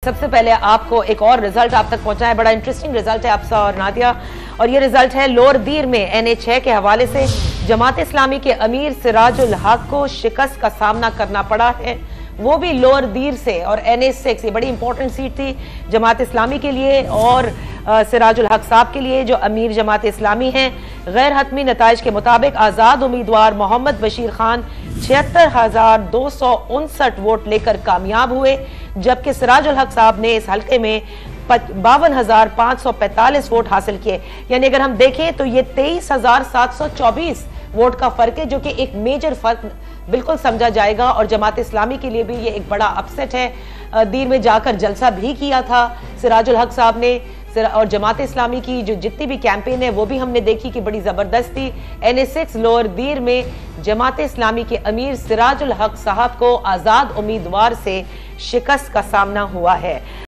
सबसे पहले आपको एक और रिजल्ट आप तक पहुंचा है, बड़ा इंटरेस्टिंग रिजल्ट है आपसा और नादिया, और ये रिजल्ट है लोअर दीर में NA6 के हवाले से जमात इस्लामी के अमीर सिराजुल हक को शिकस्त का सामना करना पड़ा है, वो भी लोअर दीर से। और NA6 ये बड़ी इंपॉर्टेंट सीट थी जमात इस्लामी के लिए और सिराजुल हक साहब के लिए जो अमीर जमात इस्लामी हैं। गैर हतमी नताइज के मुताबिक आज़ाद उम्मीदवार मोहम्मद बशीर खान 76,259 वोट लेकर कामयाब हुए, जबकि सिराजुल हक साहब ने इस हल्के में 52,545 वोट हासिल किए। यानी अगर हम देखें तो ये 23,724 वोट का फर्क है, जो कि एक मेजर फर्क बिल्कुल समझा जाएगा। और जमात इस्लामी के लिए भी ये एक बड़ा अपसेट है। दीर में जाकर जलसा भी किया था सिराजुल हक साहब ने, और जमात इस्लामी की जो जितनी भी कैंपेन है वो भी हमने देखी कि बड़ी जबरदस्त थी। NA6 लोअर दीर में जमात इस्लामी के अमीर सिराजुल हक साहब को आजाद उम्मीदवार से शिकस्त का सामना हुआ है।